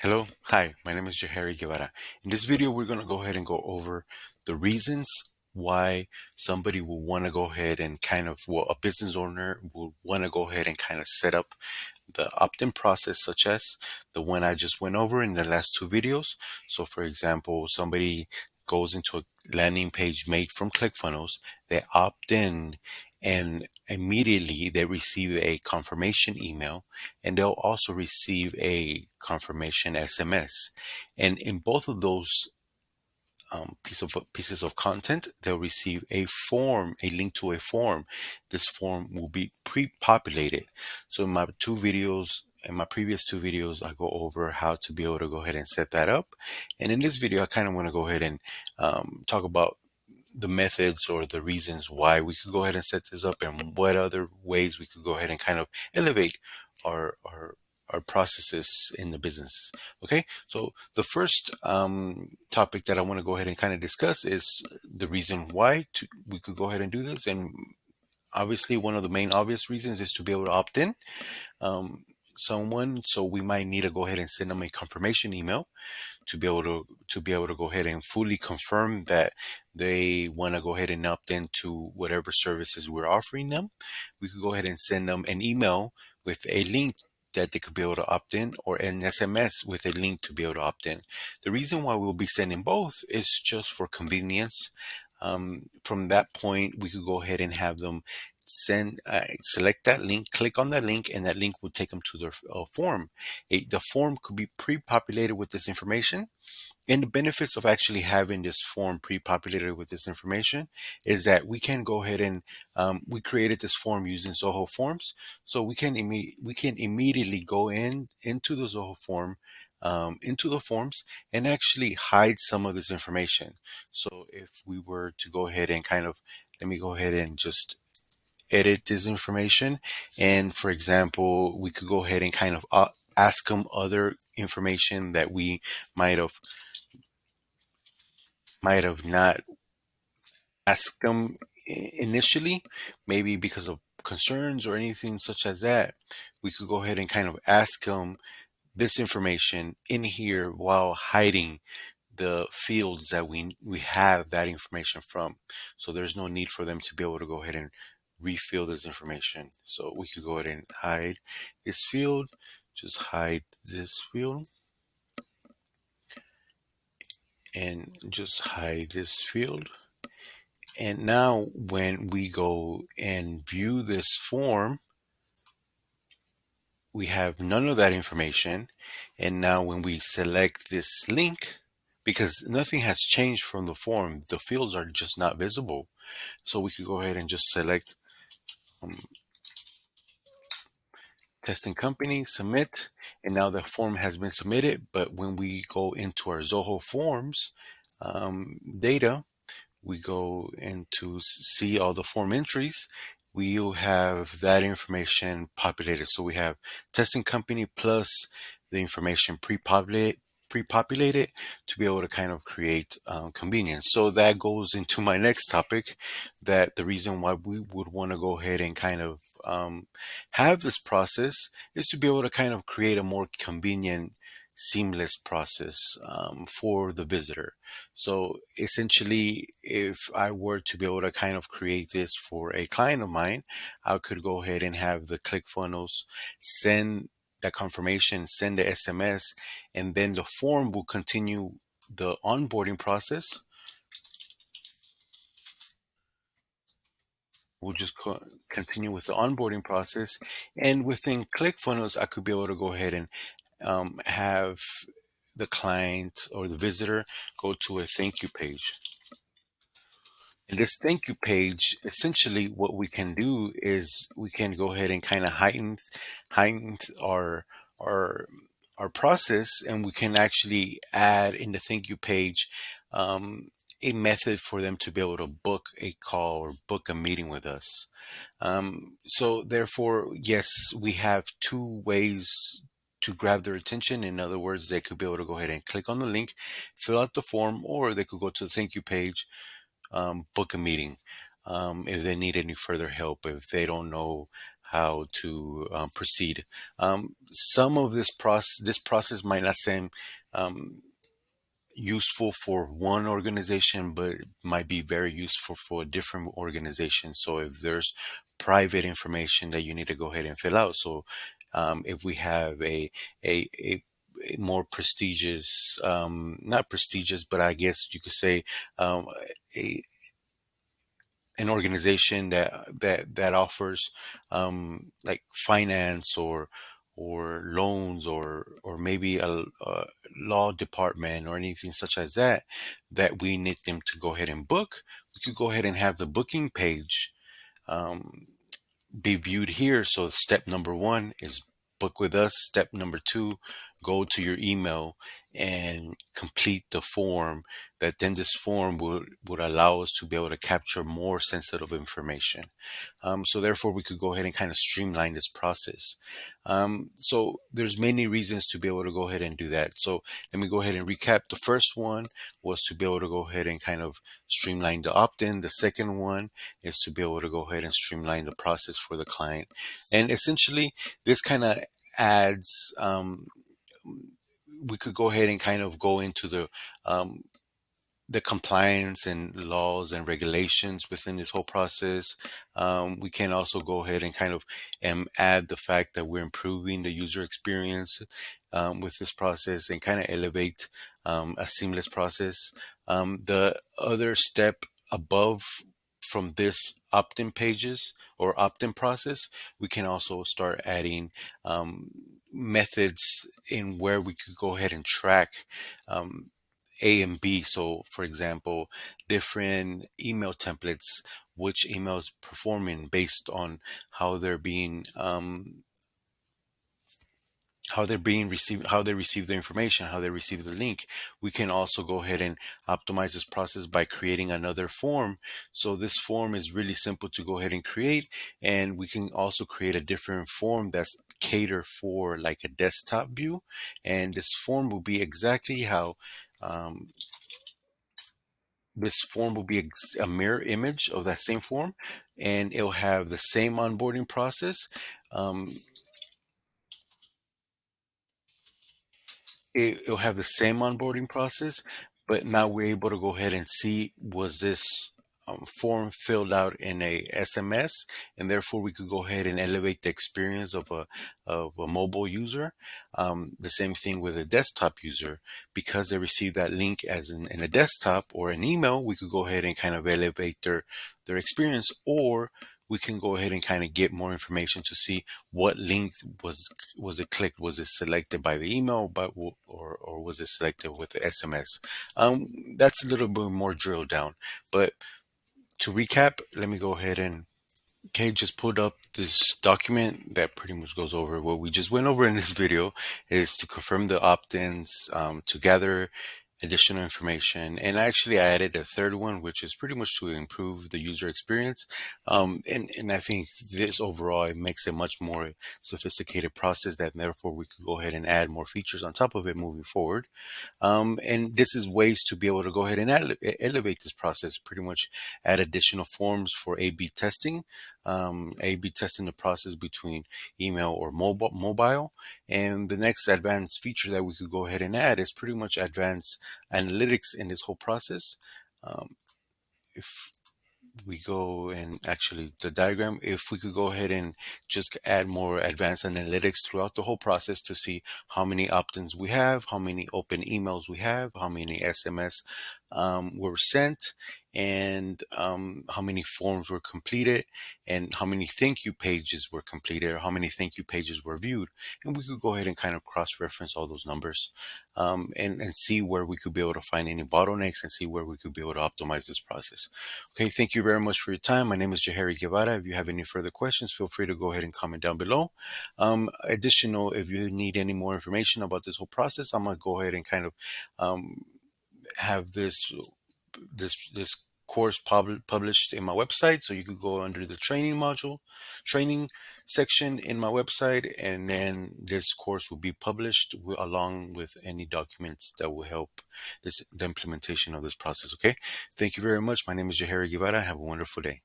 Hello, hi, my name is Jahari Guevara. In this video, we're going to go ahead and go over the reasons why somebody will want to go ahead and well, a business owner will want to go ahead and kind of set up the opt-in process, such as the one I just went over in the last two videos. So for example, somebody goes into a landing page made from Clickfunnels, they opt in, and immediately they receive a confirmation email, and they'll also receive a confirmation SMS. And in both of those pieces of content, they'll receive a form, a link to a form. This form will be pre-populated. So in my previous two videos, I go over how to be able to go ahead and set that up. And in this video, I kind of want to go ahead and talk about the methods or the reasons why we could go ahead and set this up, and what other ways we could go ahead and kind of elevate our our our processes in the business. Okay, so the first topic that I want to go ahead and kind of discuss is the reason why we could go ahead and do this. And obviously, one of the main obvious reasons is to be able to opt in someone. So we might need to go ahead and send them a confirmation email to be able to go ahead and fully confirm that they want to go ahead and opt into whatever services we're offering them. We could go ahead and send them an email with a link that they could be able to opt in, or an SMS with a link to be able to opt in. The reason why we'll be sending both is just for convenience. From that point, we could go ahead and have them select that link, click on that link, and that link will take them to their form. The form could be pre-populated with this information. And the benefits of actually having this form pre-populated with this information is that we can go ahead and we created this form using Zoho Forms, so we can immediately go into the Zoho form, into the forms, and actually hide some of this information. So if we were to go ahead and let me go ahead and just edit this information. And for example, we could go ahead and ask them other information that we might have not asked them initially, maybe because of concerns or anything such as that. We could go ahead and kind of ask them this information in here while hiding the fields that we have that information from. So there's no need for them to be able to go ahead and refill this information. So we could go ahead and hide this field, just hide this field, and just hide this field. And now when we go and view this form, we have none of that information. And now when we select this link, because nothing has changed from the form, the fields are just not visible. So we could go ahead and just select um, testing company, submit, and now the form has been submitted. But when we go into our Zoho Forms data, we go into see all the form entries, we'll have that information populated. So we have testing company plus the information pre-populated to be able to kind of create convenience. So that goes into my next topic, that the reason why we would want to go ahead and have this process is to be able to kind of create a more convenient, seamless process for the visitor. So essentially, if I were to be able to kind of create this for a client of mine, I could go ahead and have the ClickFunnels send that confirmation, send the SMS, and then the form will continue the onboarding process. We'll just continue with the onboarding process. And within ClickFunnels, I could be able to go ahead and have the client or the visitor go to a thank you page. In this thank you page, essentially what we can do is we can go ahead and kind of heighten our our process, and we can actually add in the thank you page a method for them to be able to book a call or book a meeting with us. So therefore, yes, we have two ways to grab their attention. In other words, they could be able to go ahead and click on the link, fill out the form, or they could go to the thank you page, book a meeting if they need any further help, if they don't know how to proceed. Some of this process might not seem um, useful for one organization, but it might be very useful for a different organization. So if there's private information that you need to go ahead and fill out, so if we have a more prestigious, not prestigious, but I guess you could say um, a an organization that offers like finance or loans or maybe a law department or anything such as that that we need them to go ahead and book, we could go ahead and have the booking page um, be viewed here. So step number one is book with us. Step number two, go to your email and complete the form. That then this form would allow us to be able to capture more sensitive information. So therefore, we could go ahead and kind of streamline this process. So there's many reasons to be able to go ahead and do that. So let me go ahead and recap. The first one was to be able to go ahead and kind of streamline the opt-in. The second one is to be able to go ahead and streamline the process for the client. And essentially, this kind of adds, we could go ahead and kind of go into the compliance and laws and regulations within this whole process. We can also go ahead and kind of add the fact that we're improving the user experience with this process and kind of elevate a seamless process. The other step above from this opt-in pages or opt-in process, we can also start adding methods in where we could go ahead and track um, A and B. So, for example, different email templates, which emails performing based on how they're being received, how they receive the information, how they receive the link. We can also go ahead and optimize this process by creating another form. So this form is really simple to go ahead and create, and we can also create a different form that's catered for like a desktop view. And this form will be exactly how um, this form will be a mirror image of that same form, and it'll have the same onboarding process. Um, it'll have the same onboarding process, but now we're able to go ahead and see, was this form filled out in a SMS, and therefore we could go ahead and elevate the experience of a mobile user. The same thing with a desktop user, because they receive that link as in a desktop or an email. We could go ahead and kind of elevate their experience, or we can go ahead and kind of get more information to see what link was it clicked. Was it selected by the email, or was it selected with the SMS? That's a little bit more drilled down. But to recap, let me go ahead and okay, just pulled up this document that pretty much goes over what we just went over in this video. Is to confirm the opt-ins, to gather additional information, and actually I added a third one, which is pretty much to improve the user experience. And I think this overall, it makes a much more sophisticated process, that therefore we could go ahead and add more features on top of it moving forward. And this is ways to be able to go ahead and elevate this process, pretty much add additional forms for A/B testing, A/B testing the process between email or mobile. And the next advanced feature that we could go ahead and add is pretty much advanced analytics in this whole process. If we go and actually the diagram, if we could go ahead and just add more advanced analytics throughout the whole process to see how many opt-ins we have, how many open emails we have, how many SMS were sent, and how many forms were completed, and how many thank you pages were completed, or how many thank you pages were viewed. And we could go ahead and kind of cross-reference all those numbers, and see where we could be able to find any bottlenecks and see where we could be able to optimize this process. Okay, thank you very much for your time. My name is Jahari Guevara. If you have any further questions, feel free to go ahead and comment down below. Additional, if you need any more information about this whole process, I'm gonna go ahead and kind of have this course published in my website, so you could go under the training module, training section in my website, and then this course will be published along with any documents that will help the implementation of this process. Okay, thank you very much. My name is Jahari Guevara. Have a wonderful day.